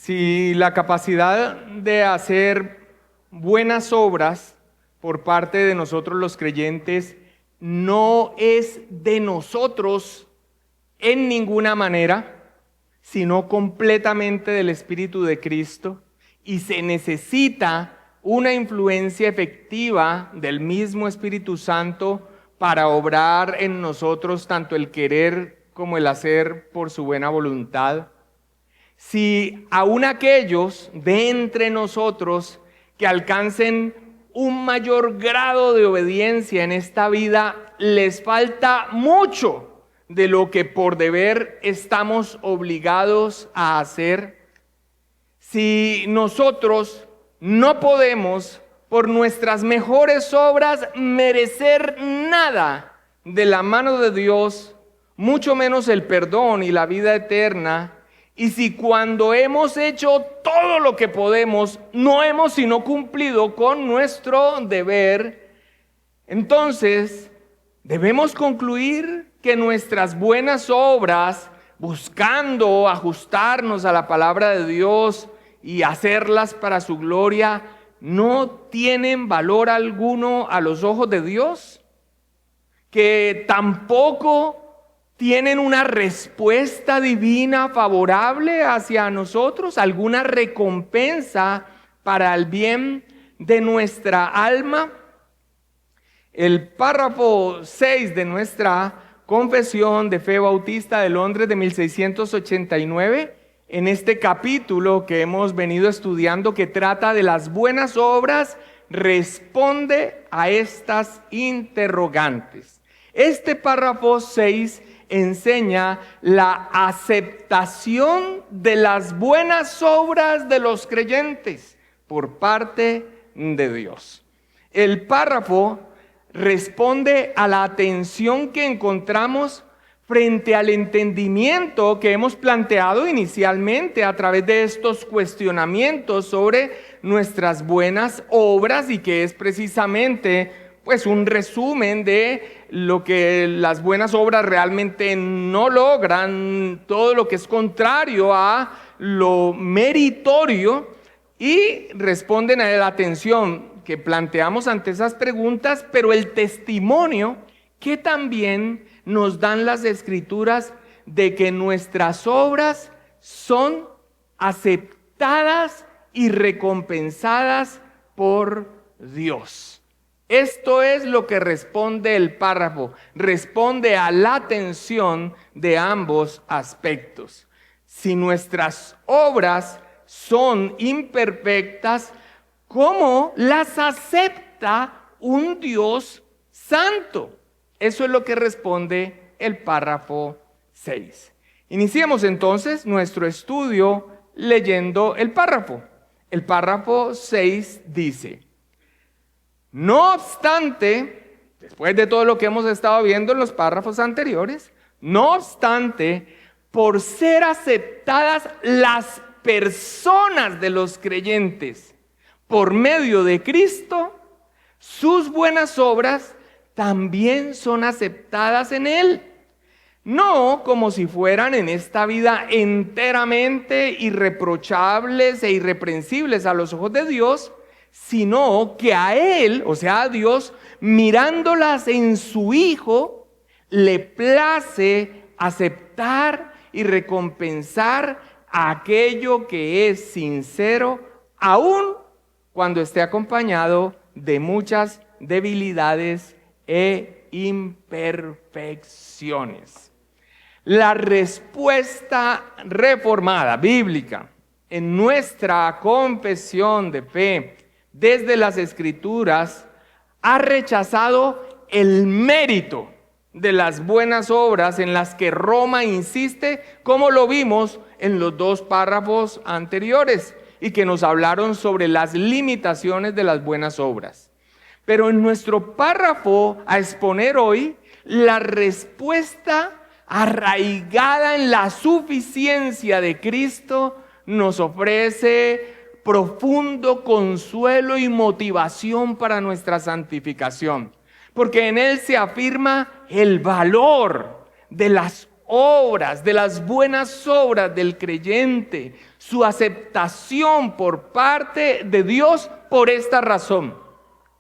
Si la capacidad de hacer buenas obras por parte de nosotros los creyentes no es de nosotros en ninguna manera, sino completamente del Espíritu de Cristo, y se necesita una influencia efectiva del mismo Espíritu Santo para obrar en nosotros tanto el querer como el hacer por su buena voluntad. Si aún aquellos de entre nosotros que alcancen un mayor grado de obediencia en esta vida, les falta mucho de lo que por deber estamos obligados a hacer. Si nosotros no podemos por nuestras mejores obras merecer nada de la mano de Dios, mucho menos el perdón y la vida eterna, y si cuando hemos hecho todo lo que podemos, no hemos sino cumplido con nuestro deber, entonces debemos concluir que nuestras buenas obras, buscando ajustarnos a la palabra de Dios y hacerlas para su gloria, no tienen valor alguno a los ojos de Dios, que tampoco tienen una respuesta divina favorable hacia nosotros, alguna recompensa para el bien de nuestra alma. El párrafo 6 de nuestra Confesión de Fe Bautista de Londres de 1689, en este capítulo que hemos venido estudiando, que trata de las buenas obras, responde a estas interrogantes. Este párrafo 6 enseña la aceptación de las buenas obras de los creyentes por parte de Dios. El párrafo responde a la atención que encontramos frente al entendimiento que hemos planteado inicialmente a través de estos cuestionamientos sobre nuestras buenas obras, y que es precisamente un resumen de lo que las buenas obras realmente no logran, todo lo que es contrario a lo meritorio, y responden a la atención que planteamos ante esas preguntas, pero el testimonio que también nos dan las Escrituras de que nuestras obras son aceptadas y recompensadas por Dios. Esto es lo que responde el párrafo, responde a la atención de ambos aspectos. Si nuestras obras son imperfectas, ¿cómo las acepta un Dios santo? Eso es lo que responde el párrafo 6. Iniciemos entonces nuestro estudio leyendo el párrafo. El párrafo 6 dice: no obstante, después de todo lo que hemos estado viendo en los párrafos anteriores, no obstante, por ser aceptadas las personas de los creyentes por medio de Cristo, sus buenas obras también son aceptadas en Él. No como si fueran en esta vida enteramente irreprochables e irreprensibles a los ojos de Dios, sino que a Él, o sea a Dios, mirándolas en su Hijo, le place aceptar y recompensar aquello que es sincero, aun cuando esté acompañado de muchas debilidades e imperfecciones. La respuesta reformada, bíblica, en nuestra confesión de fe desde las Escrituras, ha rechazado el mérito de las buenas obras en las que Roma insiste, como lo vimos en los dos párrafos anteriores, y que nos hablaron sobre las limitaciones de las buenas obras. Pero en nuestro párrafo a exponer hoy, la respuesta arraigada en la suficiencia de Cristo nos ofrece profundo consuelo y motivación para nuestra santificación, porque en Él se afirma el valor de las obras, de las buenas obras del creyente, su aceptación por parte de Dios por esta razón,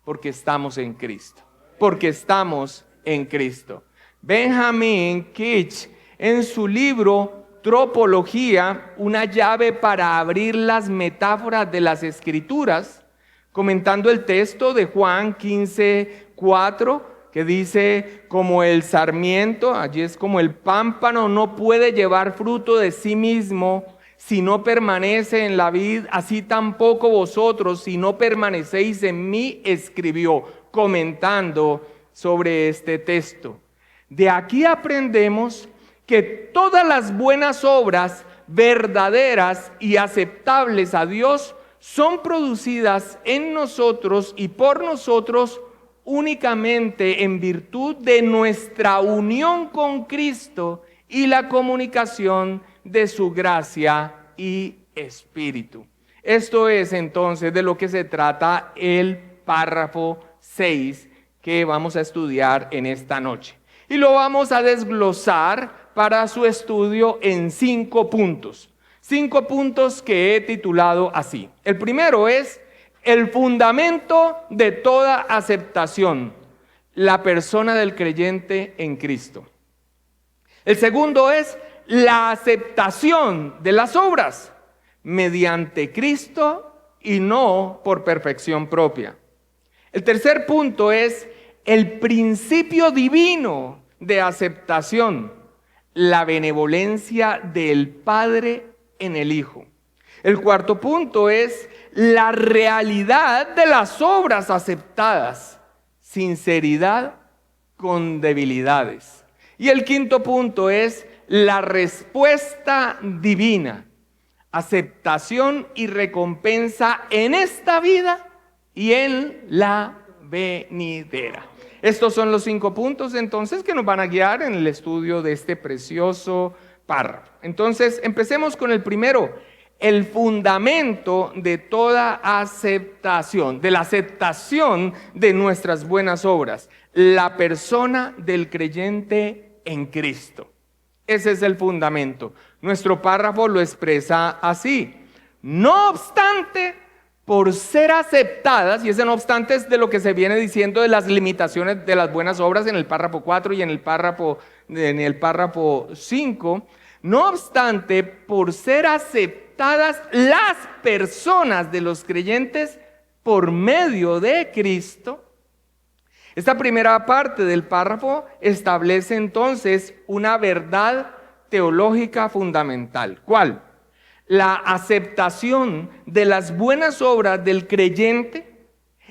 porque estamos en Cristo, porque estamos en Cristo. Benjamin Kitch, en su libro Tropología, una llave para abrir las metáforas de las Escrituras, comentando el texto de Juan 15:4, que dice, como el sarmiento, allí es como el pámpano, no puede llevar fruto de sí mismo si no permanece en la vid, así tampoco vosotros si no permanecéis en mí, escribió, comentando sobre este texto. De aquí aprendemos que todas las buenas obras verdaderas y aceptables a Dios son producidas en nosotros y por nosotros únicamente en virtud de nuestra unión con Cristo y la comunicación de su gracia y espíritu. Esto es entonces de lo que se trata el párrafo 6 que vamos a estudiar en esta noche. Y lo vamos a desglosar para su estudio en 5 puntos. 5 puntos que he titulado así. El primero es el fundamento de toda aceptación, la persona del creyente en Cristo. El segundo es la aceptación de las obras mediante Cristo y no por perfección propia. El tercer punto es el principio divino de aceptación, la benevolencia del Padre en el Hijo. El cuarto punto es la realidad de las obras aceptadas, sinceridad con debilidades. Y el quinto punto es la respuesta divina, aceptación y recompensa en esta vida y en la venidera. Estos son los 5 puntos entonces que nos van a guiar en el estudio de este precioso párrafo. Entonces empecemos con el primero, el fundamento de toda aceptación, de la aceptación de nuestras buenas obras, la persona del creyente en Cristo. Ese es el fundamento. Nuestro párrafo lo expresa así. No obstante, por ser aceptadas, y ese no obstante es de lo que se viene diciendo de las limitaciones de las buenas obras en el párrafo 4 y en el párrafo 5, no obstante, por ser aceptadas las personas de los creyentes por medio de Cristo, esta primera parte del párrafo establece entonces una verdad teológica fundamental. ¿Cuál? La aceptación de las buenas obras del creyente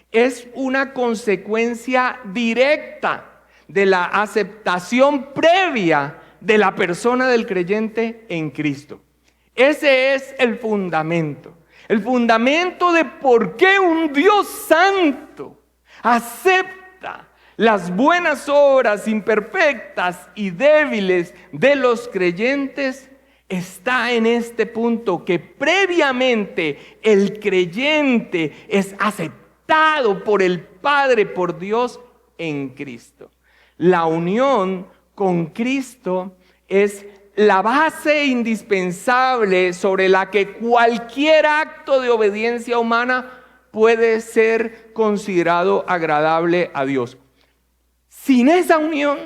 es una consecuencia directa de la aceptación previa de la persona del creyente en Cristo. Ese es el fundamento de por qué un Dios santo acepta las buenas obras imperfectas y débiles de los creyentes. Está en este punto que previamente el creyente es aceptado por el Padre, por Dios en Cristo. La unión con Cristo es la base indispensable sobre la que cualquier acto de obediencia humana puede ser considerado agradable a Dios. Sin esa unión,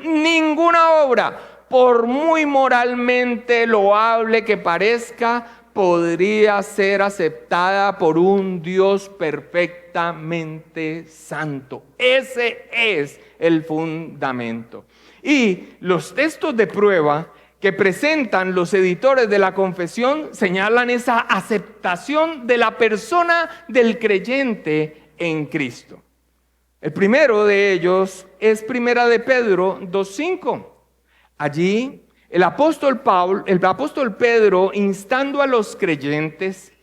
ninguna obra, por muy moralmente loable que parezca, podría ser aceptada por un Dios perfectamente santo. Ese es el fundamento. Y los textos de prueba que presentan los editores de la confesión señalan esa aceptación de la persona del creyente en Cristo. El primero de ellos es Primera de Pedro 2:5. Allí el apóstol Pedro, instando a los creyentes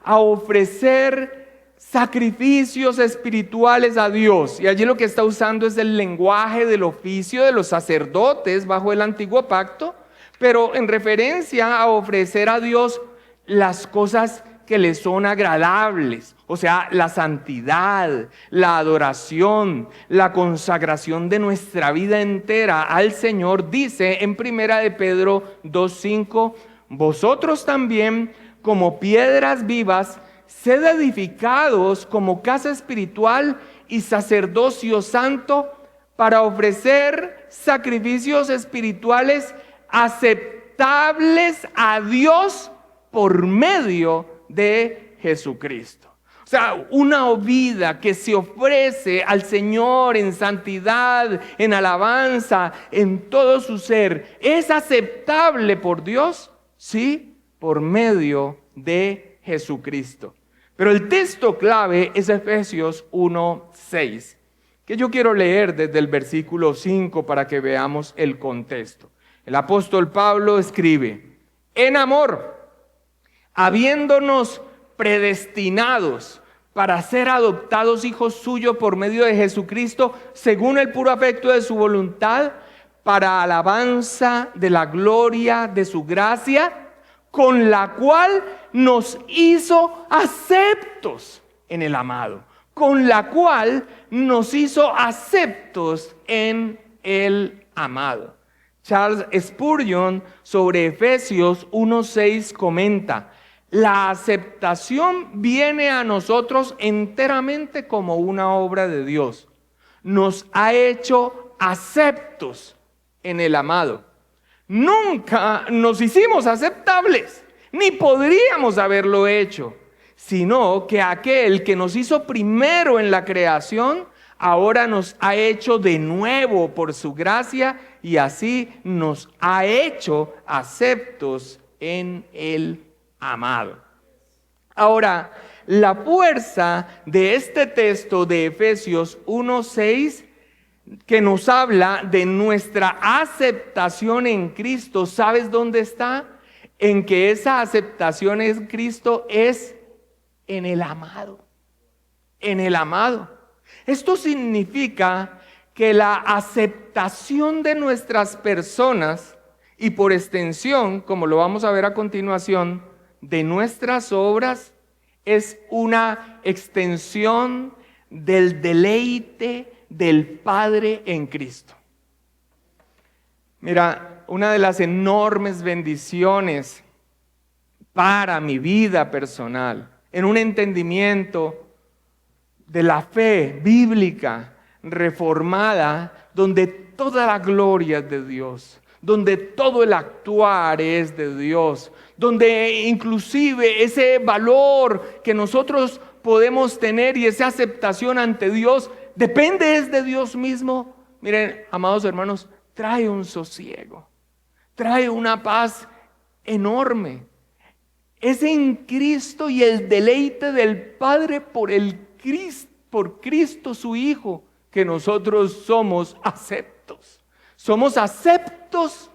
a ofrecer sacrificios espirituales a Dios. Y allí lo que está usando es el lenguaje del oficio de los sacerdotes bajo el antiguo pacto, pero en referencia a ofrecer a Dios las cosas que le son agradables. O sea, la santidad, la adoración, la consagración de nuestra vida entera al Señor. Dice en 1 de Pedro 2:5, vosotros también, como piedras vivas, sed edificados como casa espiritual y sacerdocio santo, para ofrecer sacrificios espirituales aceptables a Dios por medio de Jesucristo. O sea, una vida que se ofrece al Señor en santidad, en alabanza, en todo su ser, es aceptable por Dios, sí, por medio de Jesucristo. Pero el texto clave es Efesios 1:6. que yo quiero leer desde el versículo 5 para que veamos el contexto. El apóstol Pablo escribe: en amor, habiéndonos predestinados para ser adoptados hijos suyos por medio de Jesucristo, según el puro afecto de su voluntad, para alabanza de la gloria de su gracia, con la cual nos hizo aceptos en el amado. Con la cual nos hizo aceptos en el amado. Charles Spurgeon sobre Efesios 1:6 comenta: la aceptación viene a nosotros enteramente como una obra de Dios. Nos ha hecho aceptos en el amado. Nunca nos hicimos aceptables, ni podríamos haberlo hecho, sino que aquel que nos hizo primero en la creación, ahora nos ha hecho de nuevo por su gracia, y así nos ha hecho aceptos en el amado. Ahora, la fuerza de este texto de Efesios 1:6, que nos habla de nuestra aceptación en Cristo, ¿sabes dónde está? En que esa aceptación en Cristo es en el amado. En el amado. Esto significa que la aceptación de nuestras personas, y por extensión, como lo vamos a ver a continuación, de nuestras obras, es una extensión del deleite del Padre en Cristo. Mira, una de las enormes bendiciones para mi vida personal, en un entendimiento de la fe bíblica reformada, donde toda la gloria es de Dios, donde todo el actuar es de Dios, donde inclusive ese valor que nosotros podemos tener y esa aceptación ante Dios depende es de Dios mismo. Miren, amados hermanos, trae un sosiego, trae una paz enorme. Es en Cristo y el deleite del Padre por Cristo su Hijo, que nosotros somos aceptos. Somos aceptos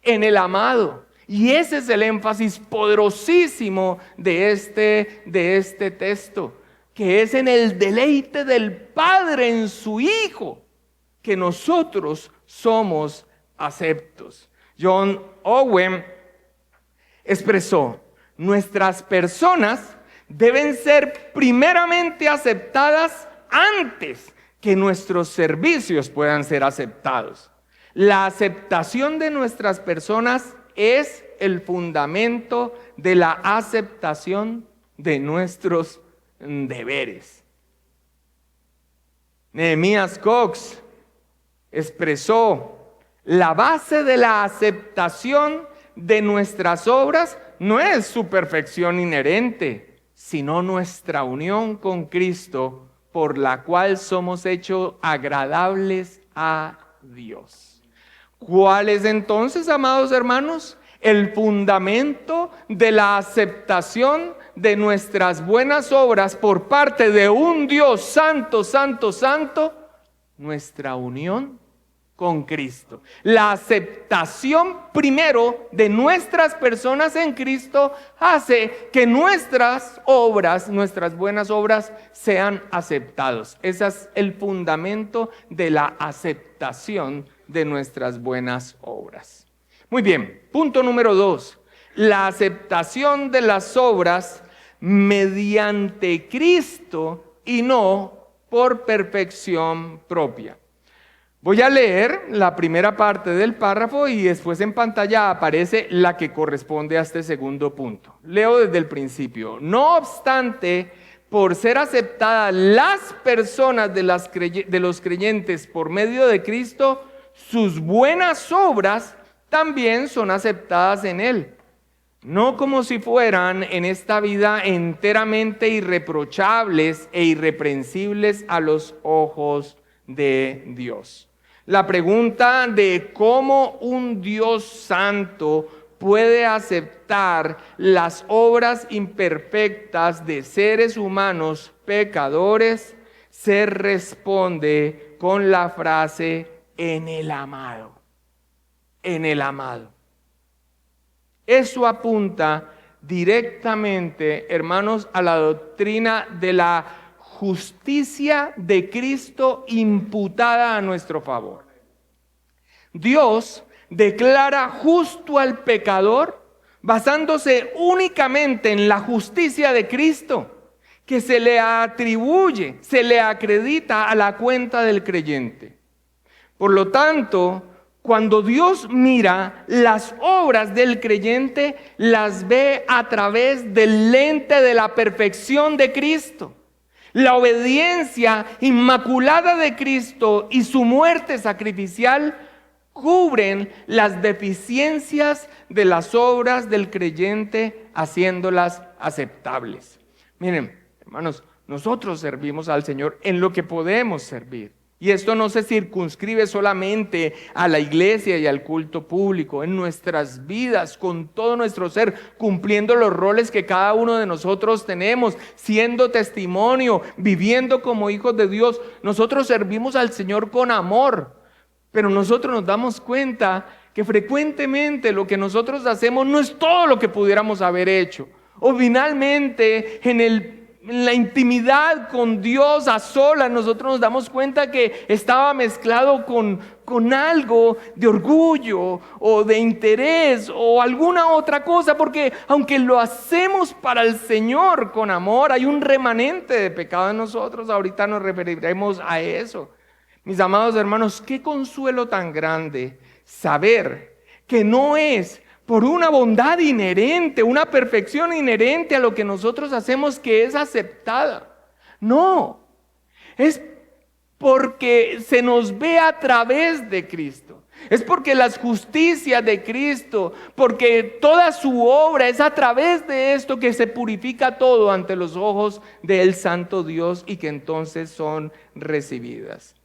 en el amado. Y ese es el énfasis poderosísimo de este texto, que es en el deleite del Padre en su Hijo, que nosotros somos aceptos. John Owen expresó: nuestras personas deben ser primeramente aceptadas antes que nuestros servicios puedan ser aceptados. La aceptación de nuestras personas es el fundamento de la aceptación de nuestros deberes. Nehemías Cox expresó: la base de la aceptación de nuestras obras no es su perfección inherente, sino nuestra unión con Cristo, por la cual somos hechos agradables a Dios. ¿Cuál es entonces, amados hermanos, el fundamento de la aceptación de nuestras buenas obras por parte de un Dios santo, santo, santo? Nuestra unión con Cristo. La aceptación primero de nuestras personas en Cristo hace que nuestras obras, nuestras buenas obras, sean aceptados. Ese es el fundamento de la aceptación de nuestras buenas obras. Muy bien, punto número 2. La aceptación de las obras mediante Cristo y no por perfección propia. Voy a leer la primera parte del párrafo y después en pantalla aparece la que corresponde a este segundo punto. Leo desde el principio. No obstante, por ser aceptadas las personas de los creyentes por medio de Cristo, sus buenas obras también son aceptadas en Él. No como si fueran en esta vida enteramente irreprochables e irreprensibles a los ojos de Dios. La pregunta de cómo un Dios santo puede aceptar las obras imperfectas de seres humanos pecadores se responde con la frase en el amado. En el amado. Eso apunta directamente, hermanos, a la doctrina de la justicia de Cristo imputada a nuestro favor. Dios declara justo al pecador basándose únicamente en la justicia de Cristo, que se le atribuye, se le acredita a la cuenta del creyente. Por lo tanto, cuando Dios mira las obras del creyente, las ve a través del lente de la perfección de Cristo. La obediencia inmaculada de Cristo y su muerte sacrificial cubren las deficiencias de las obras del creyente, haciéndolas aceptables. Miren, hermanos, nosotros servimos al Señor en lo que podemos servir. Y esto no se circunscribe solamente a la iglesia y al culto público, en nuestras vidas, con todo nuestro ser, cumpliendo los roles que cada uno de nosotros tenemos, siendo testimonio, viviendo como hijos de Dios. Nosotros servimos al Señor con amor, pero nosotros nos damos cuenta que frecuentemente lo que nosotros hacemos no es todo lo que pudiéramos haber hecho. O finalmente, en la intimidad con Dios a solas, nosotros nos damos cuenta que estaba mezclado con algo de orgullo o de interés o alguna otra cosa, porque aunque lo hacemos para el Señor con amor, hay un remanente de pecado en nosotros. Ahorita nos referiremos a eso. Mis amados hermanos, qué consuelo tan grande saber que no es por una bondad inherente, una perfección inherente a lo que nosotros hacemos que es aceptada. No, es porque se nos ve a través de Cristo. Es porque las justicias de Cristo, porque toda su obra es a través de esto que se purifica todo ante los ojos del Santo Dios y que entonces son recibidas.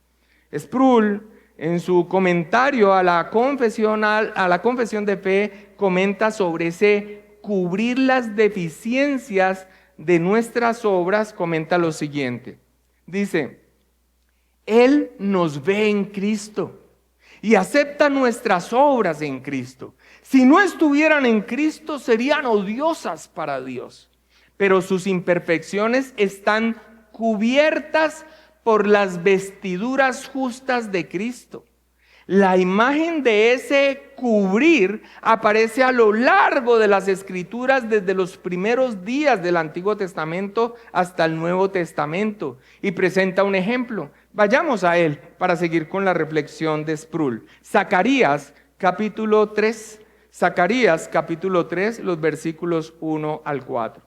Sproul, en su comentario a la confesión de fe, comenta sobre ese cubrir las deficiencias de nuestras obras. Comenta lo siguiente. Dice: Él nos ve en Cristo y acepta nuestras obras en Cristo. Si no estuvieran en Cristo, serían odiosas para Dios, pero sus imperfecciones están cubiertas por las vestiduras justas de Cristo. La imagen de ese cubrir aparece a lo largo de las Escrituras desde los primeros días del Antiguo Testamento hasta el Nuevo Testamento y presenta un ejemplo. Vayamos a él para seguir con la reflexión de Sproul. Zacarías capítulo 3, los versículos 1 al 4.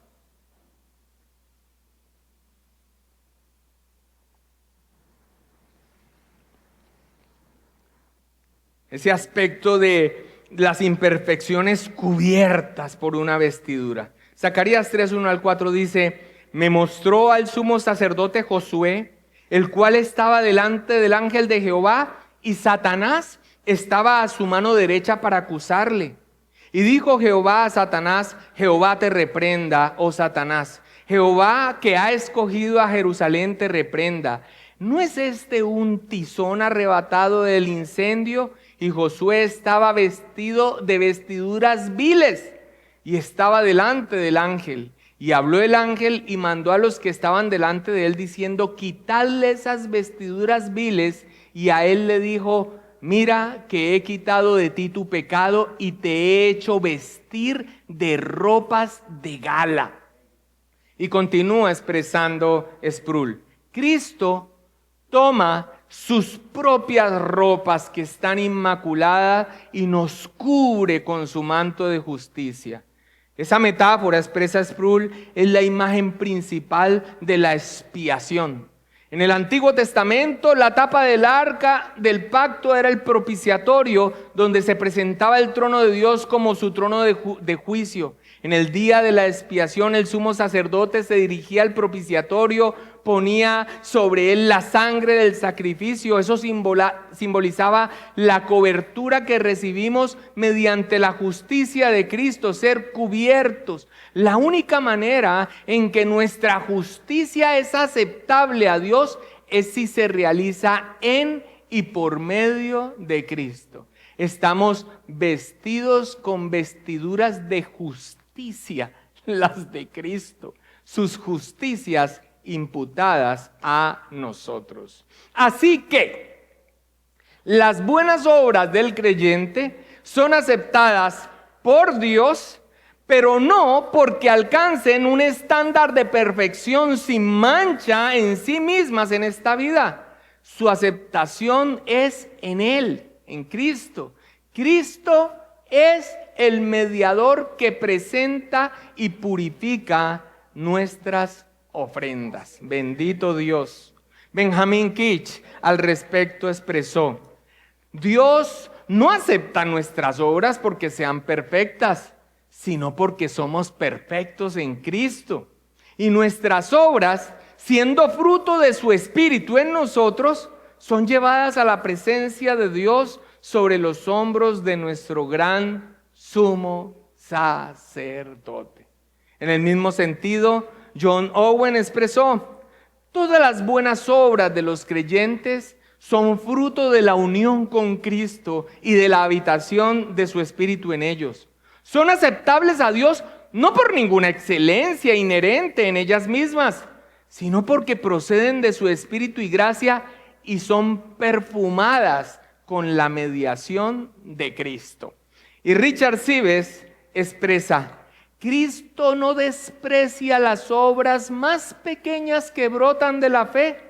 Ese aspecto de las imperfecciones cubiertas por una vestidura. Zacarías 3, 1 al 4 dice: Me mostró al sumo sacerdote Josué, el cual estaba delante del ángel de Jehová, y Satanás estaba a su mano derecha para acusarle. Y dijo Jehová a Satanás: Jehová te reprenda, oh Satanás. Jehová, que ha escogido a Jerusalén, te reprenda. ¿No es este un tizón arrebatado del incendio? Y Josué estaba vestido de vestiduras viles y estaba delante del ángel. Y habló el ángel y mandó a los que estaban delante de él diciendo: Quitadle esas vestiduras viles. Y a él le dijo: Mira que he quitado de ti tu pecado y te he hecho vestir de ropas de gala. Y continúa expresando Sproul: Cristo toma sus propias ropas que están inmaculadas y nos cubre con su manto de justicia. Esa metáfora, expresa Sproul, es la imagen principal de la expiación. En el Antiguo Testamento, la tapa del arca del pacto era el propiciatorio, donde se presentaba el trono de Dios como su trono de juicio. En el día de la expiación, el sumo sacerdote se dirigía al propiciatorio, ponía sobre él la sangre del sacrificio. Eso simbolizaba la cobertura que recibimos mediante la justicia de Cristo, ser cubiertos. La única manera en que nuestra justicia es aceptable a Dios es si se realiza en y por medio de Cristo. Estamos vestidos con vestiduras de justicia, las de Cristo, sus justicias imputadas a nosotros. Así que las buenas obras del creyente son aceptadas por Dios, pero no porque alcancen un estándar de perfección sin mancha en sí mismas en esta vida. Su aceptación es en Él, en Cristo. Cristo es el mediador que presenta y purifica nuestras ofrendas. Bendito Dios. Benjamin Kitch al respecto expresó: Dios no acepta nuestras obras porque sean perfectas, sino porque somos perfectos en Cristo. Y nuestras obras, siendo fruto de su Espíritu en nosotros, son llevadas a la presencia de Dios sobre los hombros de nuestro gran sumo sacerdote. En el mismo sentido, John Owen expresó: todas las buenas obras de los creyentes son fruto de la unión con Cristo y de la habitación de su Espíritu en ellos. Son aceptables a Dios no por ninguna excelencia inherente en ellas mismas, sino porque proceden de su Espíritu y gracia y son perfumadas con la mediación de Cristo. Y Richard Sives expresa: Cristo no desprecia las obras más pequeñas que brotan de la fe,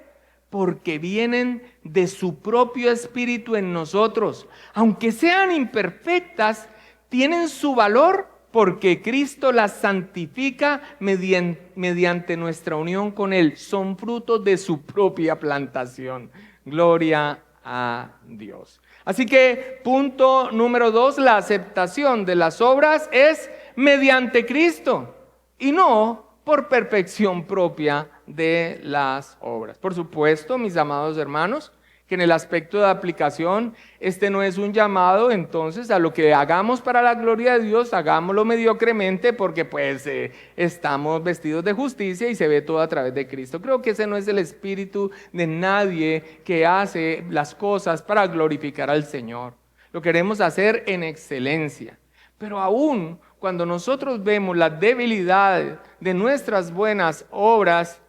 porque vienen de su propio Espíritu en nosotros. Aunque sean imperfectas, tienen su valor porque Cristo las santifica mediante nuestra unión con Él. Son frutos de su propia plantación. Gloria a Dios. Así que punto número 2, la aceptación de las obras es mediante Cristo y no por perfección propia de las obras. Por supuesto, mis amados hermanos, que en el aspecto de aplicación, este no es un llamado entonces a lo que hagamos para la gloria de Dios, hagámoslo mediocremente porque pues estamos vestidos de justicia y se ve todo a través de Cristo. Creo que ese no es el espíritu de nadie que hace las cosas para glorificar al Señor. Lo queremos hacer en excelencia. Pero aún cuando nosotros vemos la debilidad de nuestras buenas obras,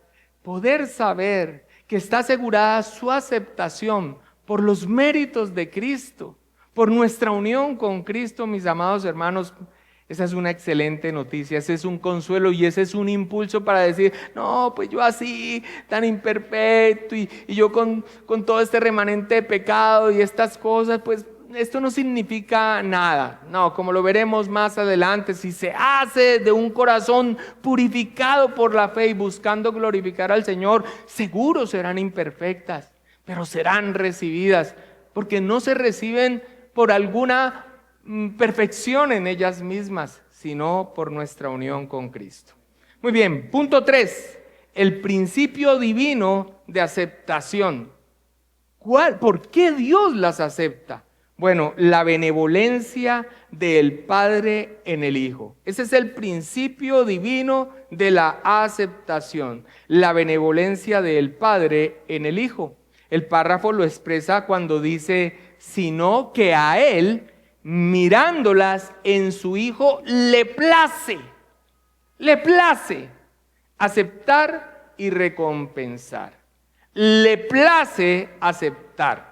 poder saber que está asegurada su aceptación por los méritos de Cristo, por nuestra unión con Cristo, mis amados hermanos, esa es una excelente noticia, ese es un consuelo y ese es un impulso para decir: no, pues yo así, tan imperfecto y yo con todo este remanente de pecado y estas cosas, pues esto no significa nada. No, como lo veremos más adelante, si se hace de un corazón purificado por la fe y buscando glorificar al Señor, seguro serán imperfectas, pero serán recibidas, porque no se reciben por alguna perfección en ellas mismas, sino por nuestra unión con Cristo. Muy bien, punto 3, el principio divino de aceptación. ¿Por qué Dios las acepta? Bueno, la benevolencia del Padre en el Hijo. Ese es el principio divino de la aceptación. La benevolencia del Padre en el Hijo. El párrafo lo expresa cuando dice: sino que a Él, mirándolas en su Hijo, le place aceptar y recompensar. Le place aceptar.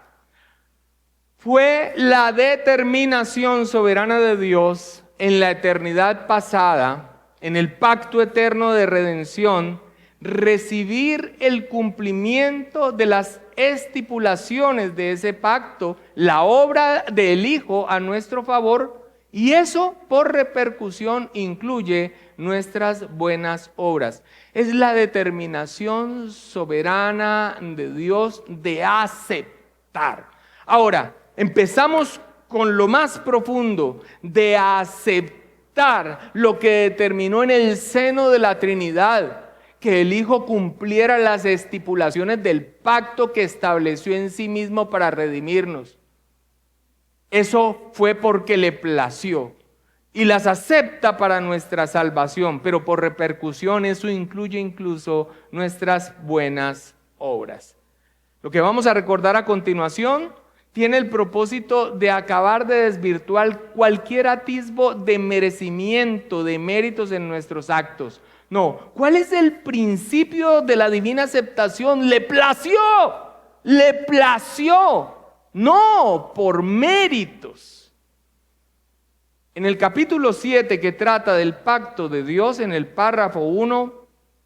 Fue la determinación soberana de Dios en la eternidad pasada en el pacto eterno de redención, recibir el cumplimiento de las estipulaciones de ese pacto, la obra del Hijo a nuestro favor, y eso por repercusión incluye nuestras buenas obras. Es la determinación soberana de Dios de aceptar. Ahora, empezamos con lo más profundo, de aceptar lo que determinó en el seno de la Trinidad, que el Hijo cumpliera las estipulaciones del pacto que estableció en sí mismo para redimirnos. Eso fue porque le plació y las acepta para nuestra salvación, pero por repercusión eso incluye incluso nuestras buenas obras. Lo que vamos a recordar a continuación tiene el propósito de acabar de desvirtuar cualquier atisbo de merecimiento, de méritos en nuestros actos. No, ¿cuál es el principio de la divina aceptación? Le plació, no por méritos. En el capítulo 7 que trata del pacto de Dios, en el párrafo 1,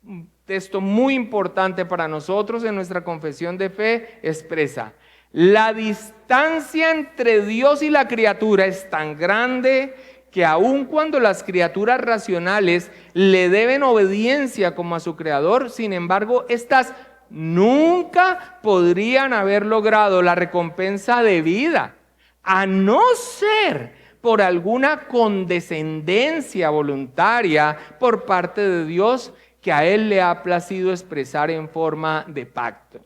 un texto muy importante para nosotros en nuestra confesión de fe, expresa: la distancia entre Dios y la criatura es tan grande que aun cuando las criaturas racionales le deben obediencia como a su creador, sin embargo, estas nunca podrían haber logrado la recompensa debida, a no ser por alguna condescendencia voluntaria por parte de Dios que a él le ha placido expresar en forma de pacto.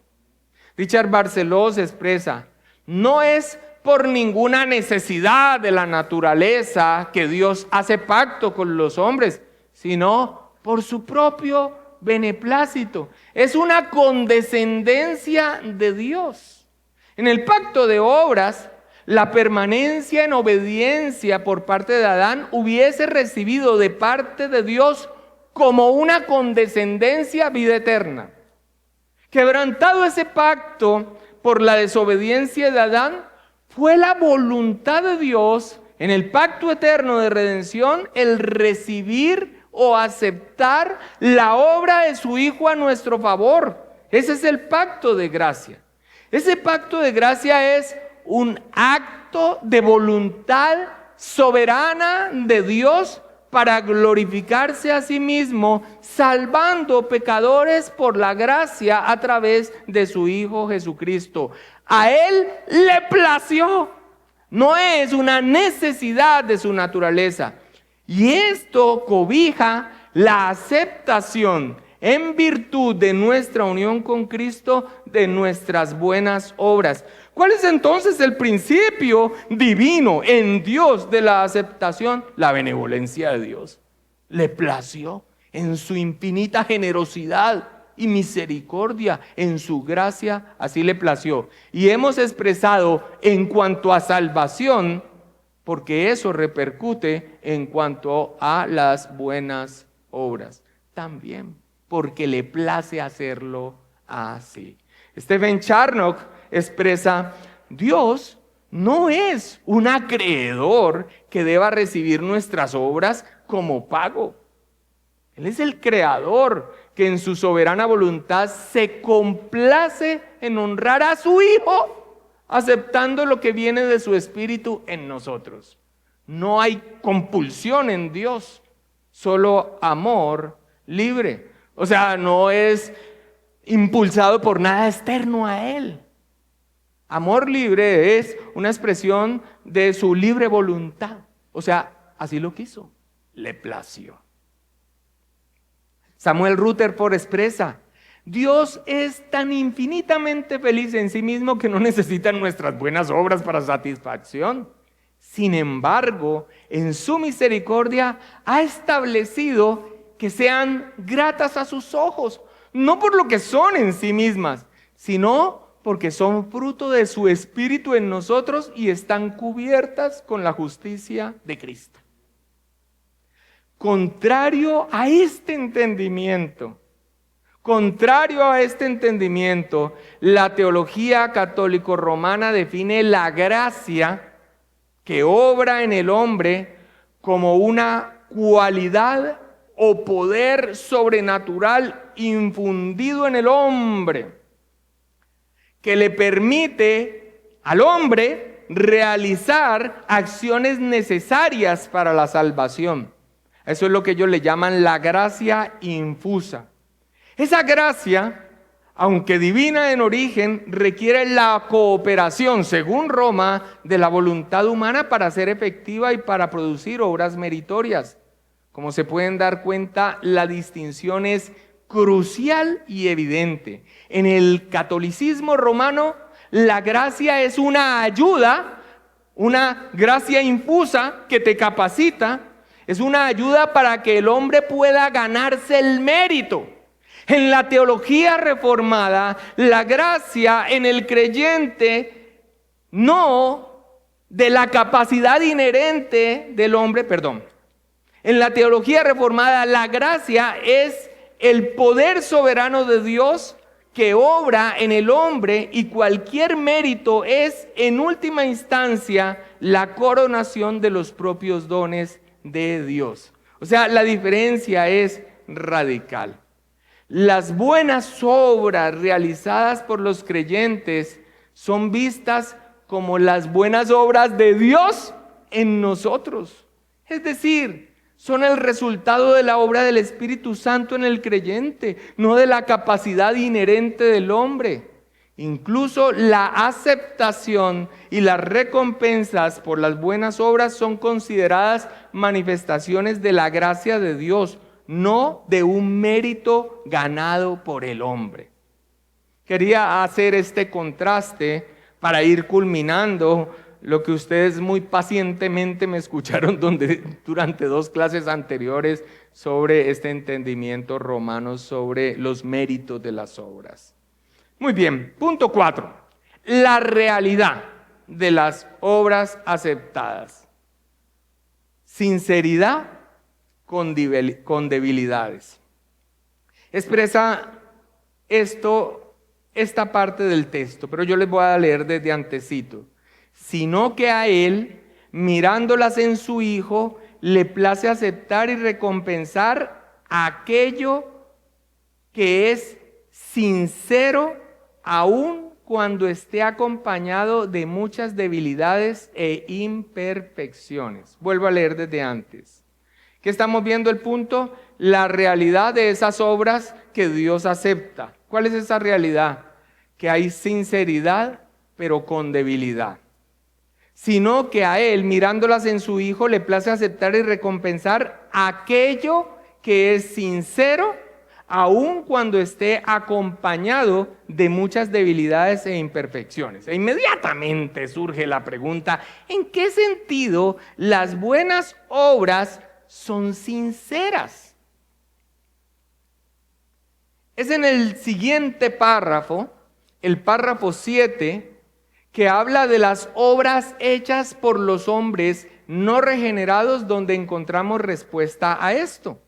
Richard Barceló se expresa: no es por ninguna necesidad de la naturaleza que Dios hace pacto con los hombres, sino por su propio beneplácito. Es una condescendencia de Dios. En el pacto de obras, la permanencia en obediencia por parte de Adán hubiese recibido de parte de Dios como una condescendencia vida eterna. Quebrantado ese pacto por la desobediencia de Adán, fue la voluntad de Dios en el pacto eterno de redención el recibir o aceptar la obra de su Hijo a nuestro favor. Ese es el pacto de gracia. Ese pacto de gracia es un acto de voluntad soberana de Dios para glorificarse a sí mismo, salvando pecadores por la gracia a través de su Hijo Jesucristo. A Él le plació, no es una necesidad de su naturaleza. Y esto cobija la aceptación en virtud de nuestra unión con Cristo de nuestras buenas obras. ¿Cuál es entonces el principio divino en Dios de la aceptación? La benevolencia de Dios. Le plació en su infinita generosidad y misericordia, en su gracia, así le plació. Y hemos expresado en cuanto a salvación, porque eso repercute en cuanto a las buenas obras. También porque le place hacerlo así. Stephen Charnock expresa: Dios no es un acreedor que deba recibir nuestras obras como pago. Él es el creador que en su soberana voluntad se complace en honrar a su Hijo, aceptando lo que viene de su Espíritu en nosotros. No hay compulsión en Dios, solo amor libre. O sea, no es impulsado por nada externo a Él. Amor libre es una expresión de su libre voluntad. O sea, así lo quiso, le plació. Samuel Rutherford expresa: Dios es tan infinitamente feliz en sí mismo que no necesita nuestras buenas obras para satisfacción. Sin embargo, en su misericordia ha establecido que sean gratas a sus ojos, no por lo que son en sí mismas, sino porque son fruto de su Espíritu en nosotros y están cubiertas con la justicia de Cristo. Contrario a este entendimiento, la teología católico-romana define la gracia que obra en el hombre como una cualidad o poder sobrenatural infundido en el hombre, que le permite al hombre realizar acciones necesarias para la salvación. Eso es lo que ellos le llaman la gracia infusa. Esa gracia, aunque divina en origen, requiere la cooperación, según Roma, de la voluntad humana para ser efectiva y para producir obras meritorias. Como se pueden dar cuenta, la distinción es crucial y evidente. En el catolicismo romano, la gracia es una ayuda, una gracia infusa que te capacita, es una ayuda para que el hombre pueda ganarse el mérito. En la teología reformada, la gracia en el creyente no de la capacidad inherente del hombre, En la teología reformada, la gracia es el poder soberano de Dios que obra en el hombre, y cualquier mérito es, en última instancia, la coronación de los propios dones de Dios. O sea, la diferencia es radical. Las buenas obras realizadas por los creyentes son vistas como las buenas obras de Dios en nosotros. Es decir, son el resultado de la obra del Espíritu Santo en el creyente, no de la capacidad inherente del hombre. Incluso la aceptación y las recompensas por las buenas obras son consideradas manifestaciones de la gracia de Dios, no de un mérito ganado por el hombre. Quería hacer este contraste para ir culminando lo que ustedes muy pacientemente me escucharon durante 2 clases anteriores sobre este entendimiento romano sobre los méritos de las obras. Muy bien, punto 4. La realidad de las obras aceptadas. Sinceridad con debilidades. Expresa esta parte del texto, pero yo les voy a leer desde antecito. Sino que a él, mirándolas en su Hijo, le place aceptar y recompensar aquello que es sincero, aun cuando esté acompañado de muchas debilidades e imperfecciones. Vuelvo a leer desde antes. ¿Qué estamos viendo el punto? La realidad de esas obras que Dios acepta. ¿Cuál es esa realidad? Que hay sinceridad, pero con debilidad. Sino que a él, mirándolas en su Hijo, le place aceptar y recompensar aquello que es sincero, aun cuando esté acompañado de muchas debilidades e imperfecciones. E inmediatamente surge la pregunta, ¿en qué sentido las buenas obras son sinceras? Es en el siguiente párrafo, el párrafo 7, que habla de las obras hechas por los hombres no regenerados, donde encontramos respuesta a esto.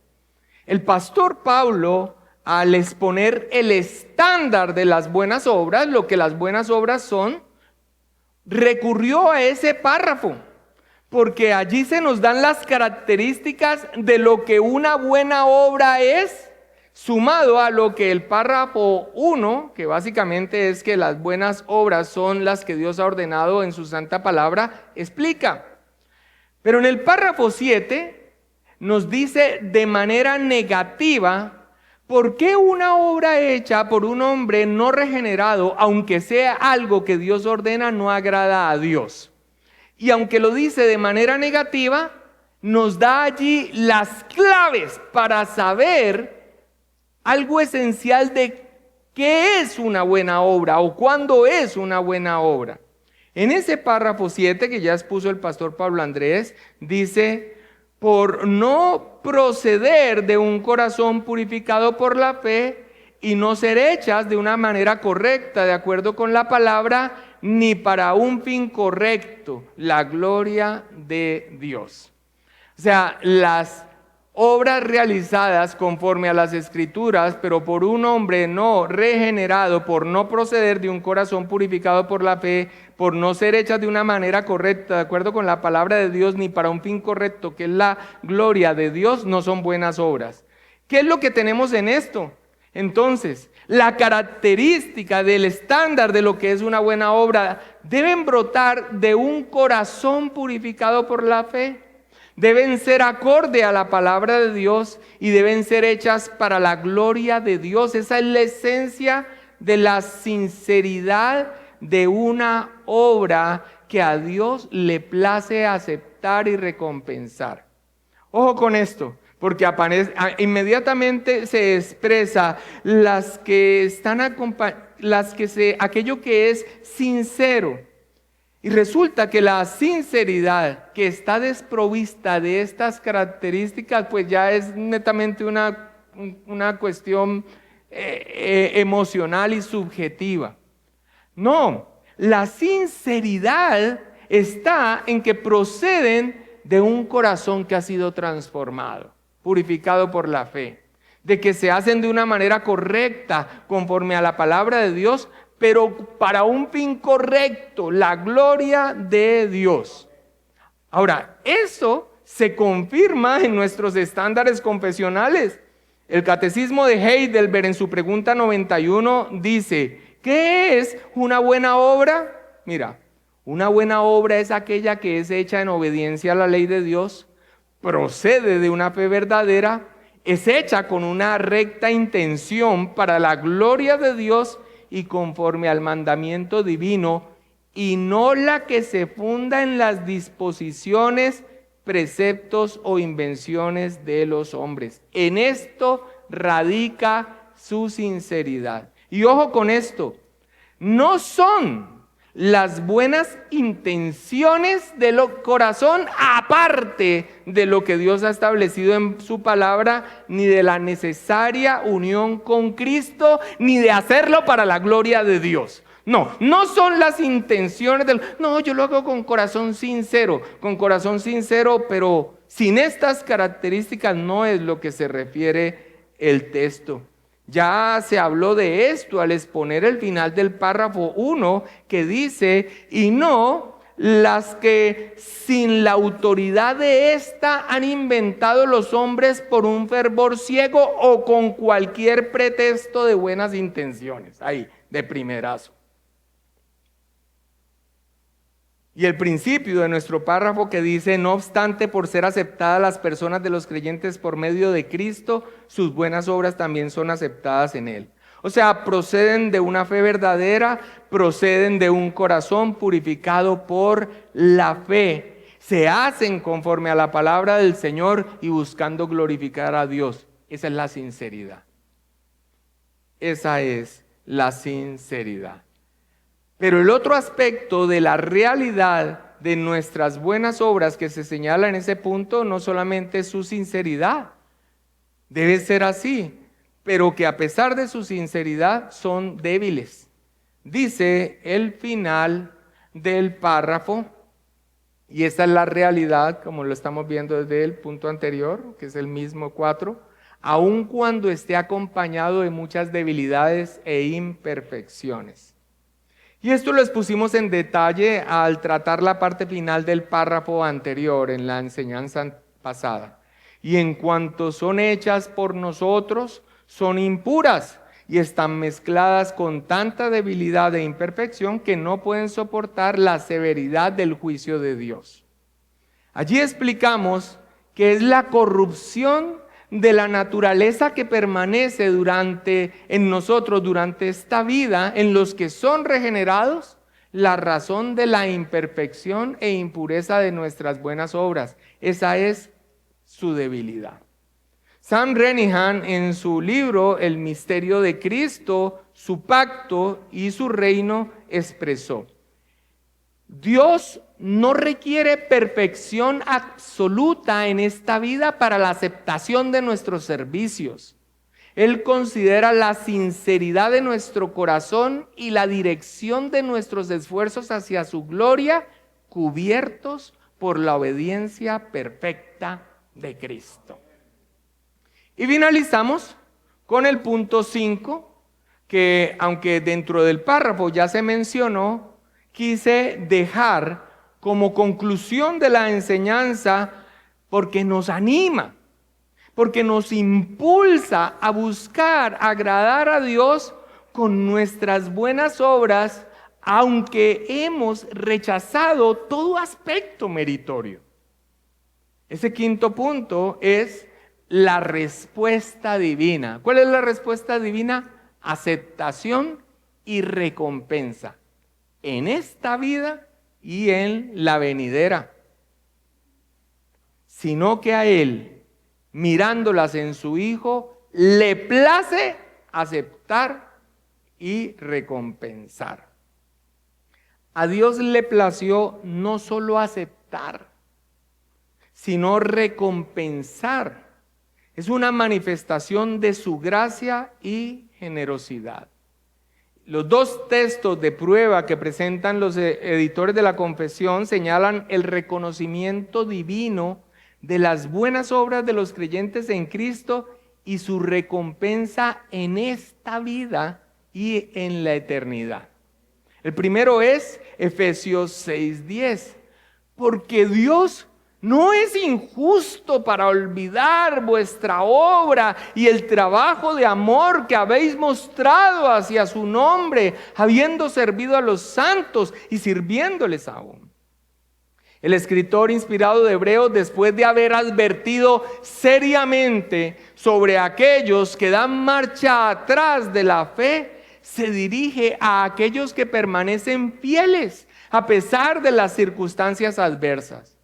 El pastor Pablo, al exponer el estándar de las buenas obras, lo que las buenas obras son, recurrió a ese párrafo, porque allí se nos dan las características de lo que una buena obra es, sumado a lo que el párrafo 1, que básicamente es que las buenas obras son las que Dios ha ordenado en su santa palabra, explica. Pero en el párrafo 7 nos dice de manera negativa por qué una obra hecha por un hombre no regenerado, aunque sea algo que Dios ordena, no agrada a Dios. Y aunque lo dice de manera negativa, nos da allí las claves para saber algo esencial de qué es una buena obra o cuándo es una buena obra. En ese párrafo 7 que ya expuso el pastor Pablo Andrés, dice, por no proceder de un corazón purificado por la fe y no ser hechas de una manera correcta, de acuerdo con la palabra, ni para un fin correcto, la gloria de Dios. O sea, las obras realizadas conforme a las Escrituras, pero por un hombre no regenerado, por no proceder de un corazón purificado por la fe, por no ser hechas de una manera correcta, de acuerdo con la palabra de Dios, ni para un fin correcto, que es la gloria de Dios, no son buenas obras. ¿Qué es lo que tenemos en esto? Entonces, la característica del estándar de lo que es una buena obra deben brotar de un corazón purificado por la fe. Deben ser acorde a la palabra de Dios y deben ser hechas para la gloria de Dios. Esa es la esencia de la sinceridad de una obra que a Dios le place aceptar y recompensar. Ojo con esto, porque inmediatamente se expresa aquello que es sincero. Y resulta que la sinceridad que está desprovista de estas características, pues ya es netamente una cuestión emocional y subjetiva. No, la sinceridad está en que proceden de un corazón que ha sido transformado, purificado por la fe, de que se hacen de una manera correcta, conforme a la palabra de Dios, pero para un fin correcto, la gloria de Dios. Ahora, eso se confirma en nuestros estándares confesionales. El Catecismo de Heidelberg, en su pregunta 91, dice: ¿qué es una buena obra? Mira, una buena obra es aquella que es hecha en obediencia a la ley de Dios, procede de una fe verdadera, es hecha con una recta intención para la gloria de Dios y conforme al mandamiento divino, y no la que se funda en las disposiciones, preceptos o invenciones de los hombres. En esto radica su sinceridad. Y ojo con esto, no son las buenas intenciones del corazón aparte de lo que Dios ha establecido en su palabra, ni de la necesaria unión con Cristo, ni de hacerlo para la gloria de Dios. No son las intenciones no, yo lo hago con corazón sincero, pero sin estas características no es lo que se refiere el texto. Ya se habló de esto al exponer el final del párrafo 1, que dice: y no las que sin la autoridad de ésta han inventado los hombres por un fervor ciego o con cualquier pretexto de buenas intenciones. Ahí, de primerazo. Y el principio de nuestro párrafo que dice: no obstante, por ser aceptadas las personas de los creyentes por medio de Cristo, sus buenas obras también son aceptadas en Él. O sea, proceden de una fe verdadera, proceden de un corazón purificado por la fe. Se hacen conforme a la palabra del Señor y buscando glorificar a Dios. Esa es la sinceridad. Esa es la sinceridad. Pero el otro aspecto de la realidad de nuestras buenas obras que se señala en ese punto no solamente es su sinceridad, debe ser así, pero que a pesar de su sinceridad son débiles. Dice el final del párrafo, y esta es la realidad como lo estamos viendo desde el punto anterior, que es el mismo 4, aun cuando esté acompañado de muchas debilidades e imperfecciones. Y esto lo expusimos en detalle al tratar la parte final del párrafo anterior en la enseñanza pasada. Y en cuanto son hechas por nosotros, son impuras y están mezcladas con tanta debilidad e imperfección que no pueden soportar la severidad del juicio de Dios. Allí explicamos que es la corrupción de la naturaleza que permanece en nosotros durante esta vida, en los que son regenerados, la razón de la imperfección e impureza de nuestras buenas obras. Esa es su debilidad. Sam Renihan, en su libro El misterio de Cristo, su pacto y su reino, expresó: Dios no requiere perfección absoluta en esta vida para la aceptación de nuestros servicios. Él considera la sinceridad de nuestro corazón y la dirección de nuestros esfuerzos hacia su gloria, cubiertos por la obediencia perfecta de Cristo. Y finalizamos con el punto 5, que aunque dentro del párrafo ya se mencionó, quise dejar como conclusión de la enseñanza porque nos anima, porque nos impulsa a buscar agradar a Dios con nuestras buenas obras, aunque hemos rechazado todo aspecto meritorio. Ese quinto punto es la respuesta divina. ¿Cuál es la respuesta divina? Aceptación y recompensa en esta vida y en la venidera. Sino que a Él, mirándolas en su Hijo, le place aceptar y recompensar. A Dios le plació no solo aceptar, sino recompensar. Es una manifestación de su gracia y generosidad. Los dos textos de prueba que presentan los editores de la confesión señalan el reconocimiento divino de las buenas obras de los creyentes en Cristo y su recompensa en esta vida y en la eternidad. El primero es Efesios 6:10, porque Dios no es injusto para olvidar vuestra obra y el trabajo de amor que habéis mostrado hacia su nombre, habiendo servido a los santos y sirviéndoles aún. El escritor inspirado de Hebreos, después de haber advertido seriamente sobre aquellos que dan marcha atrás de la fe, se dirige a aquellos que permanecen fieles a pesar de las circunstancias adversas.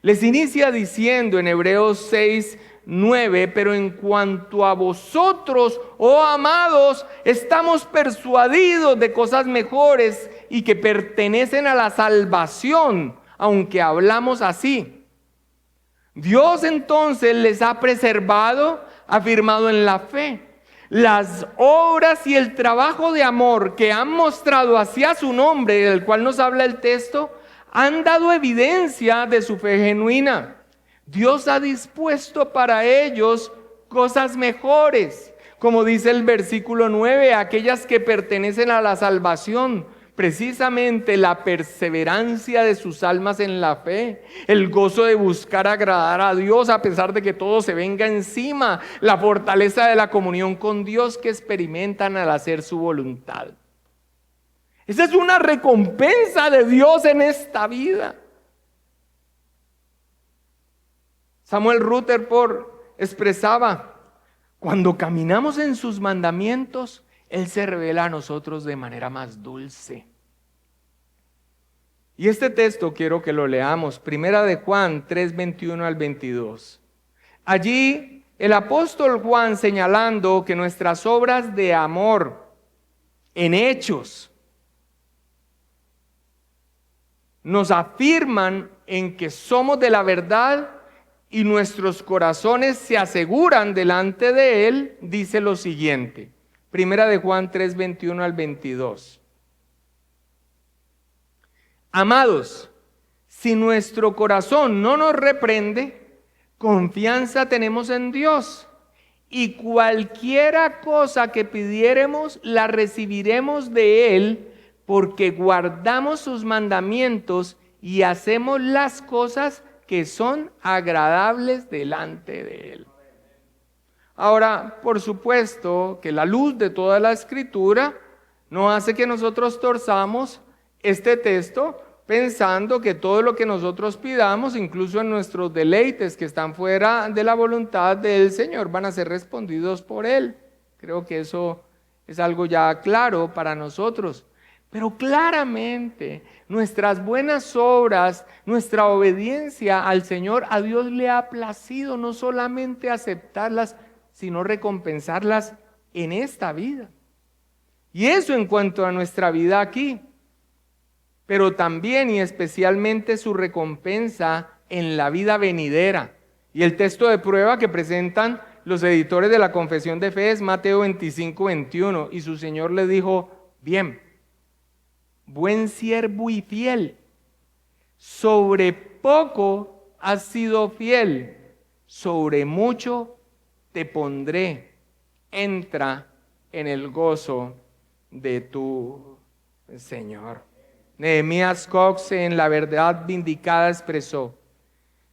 Les inicia diciendo en Hebreos 6:9, pero en cuanto a vosotros, oh amados, estamos persuadidos de cosas mejores y que pertenecen a la salvación, aunque hablamos así. Dios entonces les ha preservado, afirmado en la fe. Las obras y el trabajo de amor que han mostrado hacia su nombre, del cual nos habla el texto, han dado evidencia de su fe genuina. Dios ha dispuesto para ellos cosas mejores, como dice el versículo 9, aquellas que pertenecen a la salvación, precisamente la perseverancia de sus almas en la fe, el gozo de buscar agradar a Dios a pesar de que todo se venga encima, la fortaleza de la comunión con Dios que experimentan al hacer su voluntad. Esa es una recompensa de Dios en esta vida. Samuel Rutherford expresaba: cuando caminamos en sus mandamientos, Él se revela a nosotros de manera más dulce. Y este texto quiero que lo leamos, Primera de Juan 3:21 al 22. Allí el apóstol Juan, señalando que nuestras obras de amor en hechos nos afirman en que somos de la verdad y nuestros corazones se aseguran delante de Él, dice lo siguiente. Primera de Juan 3:21 al 22. Amados, si nuestro corazón no nos reprende, confianza tenemos en Dios, y cualquiera cosa que pidiéremos la recibiremos de Él, porque guardamos sus mandamientos y hacemos las cosas que son agradables delante de Él. Ahora, por supuesto que la luz de toda la Escritura no hace que nosotros torzamos este texto pensando que todo lo que nosotros pidamos, incluso en nuestros deleites que están fuera de la voluntad del Señor, van a ser respondidos por Él. Creo que eso es algo ya claro para nosotros. Pero claramente nuestras buenas obras, nuestra obediencia al Señor, a Dios le ha placido no solamente aceptarlas, sino recompensarlas en esta vida. Y eso en cuanto a nuestra vida aquí, pero también y especialmente su recompensa en la vida venidera. Y el texto de prueba que presentan los editores de la Confesión de Fe es Mateo 25:21, y su Señor le dijo: bien, buen siervo y fiel, sobre poco has sido fiel, sobre mucho te pondré. Entra en el gozo de tu Señor. Nehemías Cox, en La Verdad Vindicada, expresó: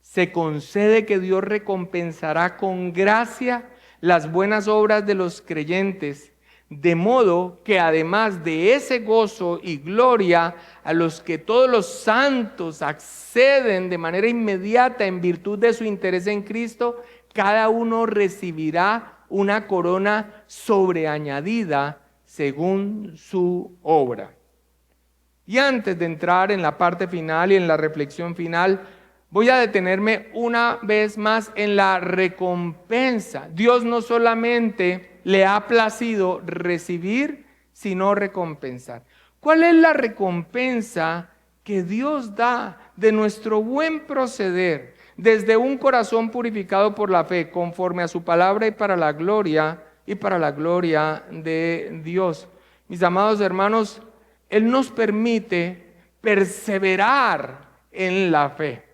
se concede que Dios recompensará con gracia las buenas obras de los creyentes, de modo que además de ese gozo y gloria a los que todos los santos acceden de manera inmediata en virtud de su interés en Cristo, cada uno recibirá una corona sobreañadida según su obra. Y antes de entrar en la parte final y en la reflexión final, voy a detenerme una vez más en la recompensa. Dios no solamente le ha placido recibir, sino recompensar. ¿Cuál es la recompensa que Dios da de nuestro buen proceder desde un corazón purificado por la fe, conforme a su palabra y para la gloria de Dios? Mis amados hermanos, Él nos permite perseverar en la fe.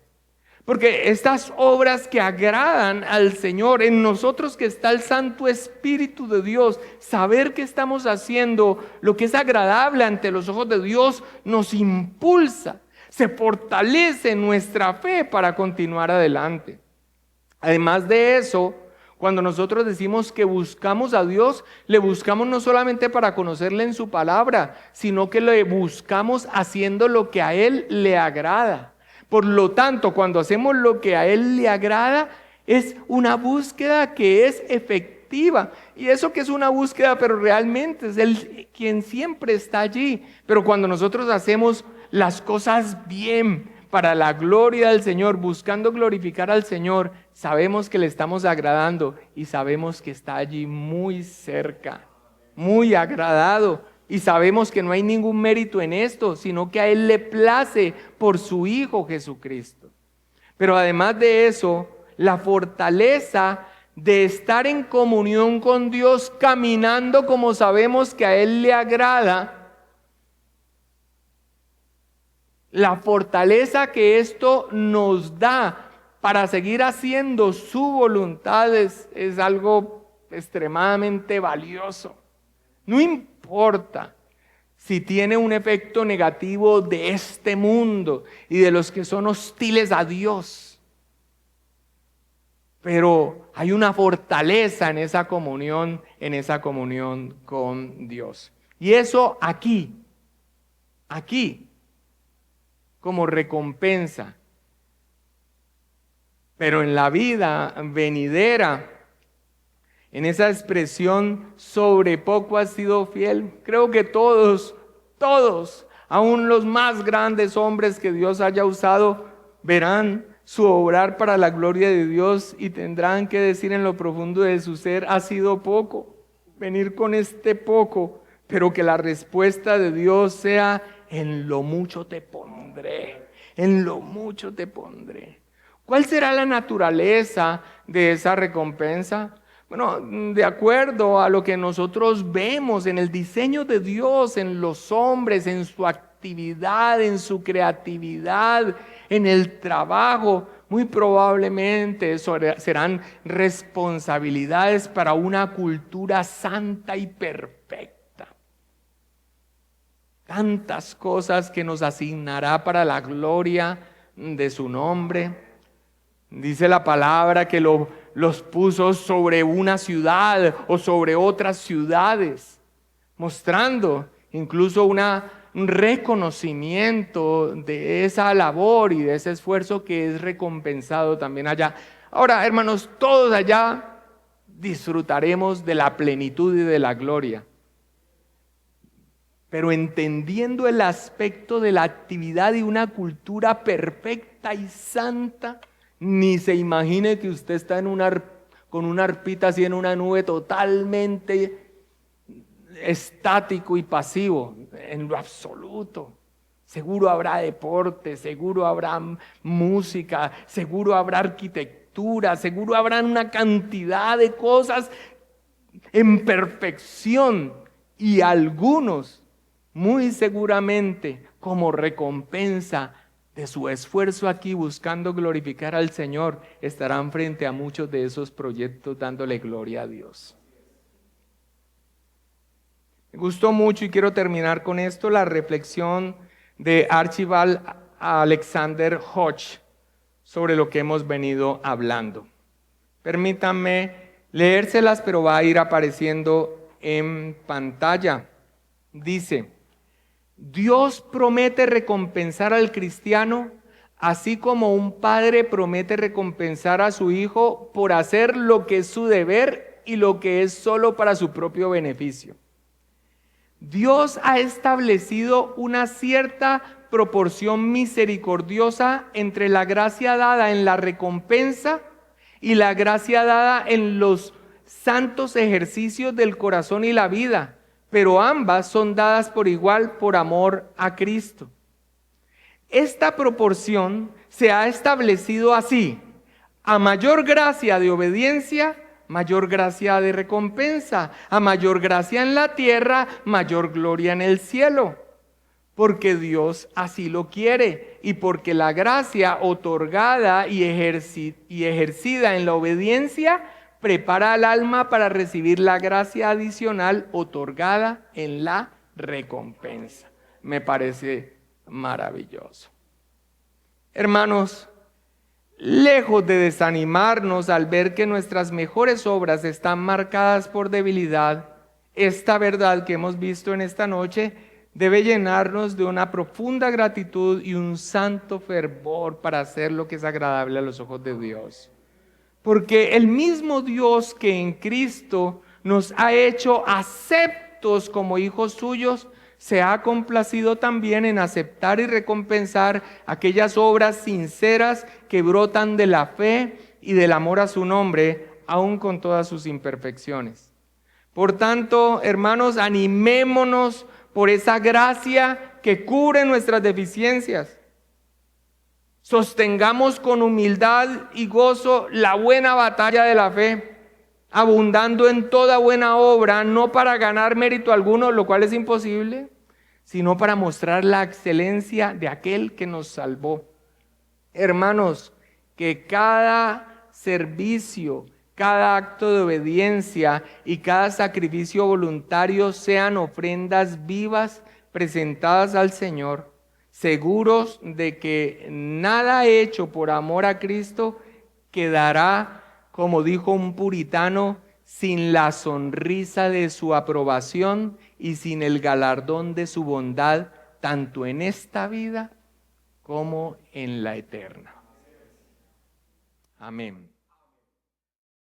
Porque estas obras que agradan al Señor, en nosotros que está el Santo Espíritu de Dios, saber que estamos haciendo lo que es agradable ante los ojos de Dios, nos impulsa, se fortalece nuestra fe para continuar adelante. Además de eso, cuando nosotros decimos que buscamos a Dios, le buscamos no solamente para conocerle en su palabra, sino que le buscamos haciendo lo que a Él le agrada. Por lo tanto, cuando hacemos lo que a Él le agrada, es una búsqueda que es efectiva. Y eso que es una búsqueda, pero realmente es Él quien siempre está allí. Pero cuando nosotros hacemos las cosas bien, para la gloria del Señor, buscando glorificar al Señor, sabemos que le estamos agradando y sabemos que está allí muy cerca, muy agradado. Y sabemos que no hay ningún mérito en esto, sino que a Él le place por su Hijo Jesucristo. Pero además de eso, la fortaleza de estar en comunión con Dios, caminando como sabemos que a Él le agrada, la fortaleza que esto nos da para seguir haciendo su voluntad es algo extremadamente valioso. No importa si tiene un efecto negativo de este mundo y de los que son hostiles a Dios, pero hay una fortaleza en esa comunión con Dios. Y eso aquí, como recompensa. Pero en la vida venidera, en esa expresión, sobre poco has sido fiel, creo que todos, aún los más grandes hombres que Dios haya usado, verán su obrar para la gloria de Dios y tendrán que decir en lo profundo de su ser: ha sido poco, venir con este poco, pero que la respuesta de Dios sea: en lo mucho te pondré, en lo mucho te pondré. ¿Cuál será la naturaleza de esa recompensa? Bueno, de acuerdo a lo que nosotros vemos en el diseño de Dios, en los hombres, en su actividad, en su creatividad, en el trabajo, muy probablemente serán responsabilidades para una cultura santa y perfecta. Tantas cosas que nos asignará para la gloria de su nombre. Dice la palabra que los puso sobre una ciudad o sobre otras ciudades, mostrando incluso un reconocimiento de esa labor y de ese esfuerzo que es recompensado también allá. Ahora, hermanos, todos allá disfrutaremos de la plenitud y de la gloria. Pero entendiendo el aspecto de la actividad y una cultura perfecta y santa, ni se imagine que usted está con una arpita así en una nube totalmente estático y pasivo, en lo absoluto. Seguro habrá deporte, seguro habrá música, seguro habrá arquitectura, seguro habrá una cantidad de cosas en perfección, y algunos muy seguramente como recompensa de su esfuerzo aquí buscando glorificar al Señor, estarán frente a muchos de esos proyectos dándole gloria a Dios. Me gustó mucho y quiero terminar con esto, la reflexión de Archibald Alexander Hodge sobre lo que hemos venido hablando. Permítanme leérselas, pero va a ir apareciendo en pantalla. Dice: Dios promete recompensar al cristiano, así como un padre promete recompensar a su hijo por hacer lo que es su deber y lo que es solo para su propio beneficio. Dios ha establecido una cierta proporción misericordiosa entre la gracia dada en la recompensa y la gracia dada en los santos ejercicios del corazón y la vida, pero ambas son dadas por igual por amor a Cristo. Esta proporción se ha establecido así: a mayor gracia de obediencia, mayor gracia de recompensa; a mayor gracia en la tierra, mayor gloria en el cielo. Porque Dios así lo quiere y porque la gracia otorgada y ejercida en la obediencia prepara al alma para recibir la gracia adicional otorgada en la recompensa. Me parece maravilloso. Hermanos, lejos de desanimarnos al ver que nuestras mejores obras están marcadas por debilidad, esta verdad que hemos visto en esta noche debe llenarnos de una profunda gratitud y un santo fervor para hacer lo que es agradable a los ojos de Dios. Porque el mismo Dios que en Cristo nos ha hecho aceptos como hijos suyos, se ha complacido también en aceptar y recompensar aquellas obras sinceras que brotan de la fe y del amor a su nombre, aun con todas sus imperfecciones. Por tanto, hermanos, animémonos por esa gracia que cubre nuestras deficiencias. Sostengamos con humildad y gozo la buena batalla de la fe, abundando en toda buena obra, no para ganar mérito alguno, lo cual es imposible, sino para mostrar la excelencia de aquel que nos salvó. Hermanos, que cada servicio, cada acto de obediencia y cada sacrificio voluntario sean ofrendas vivas presentadas al Señor, seguros de que nada hecho por amor a Cristo quedará, como dijo un puritano, sin la sonrisa de su aprobación y sin el galardón de su bondad, tanto en esta vida como en la eterna. Amén.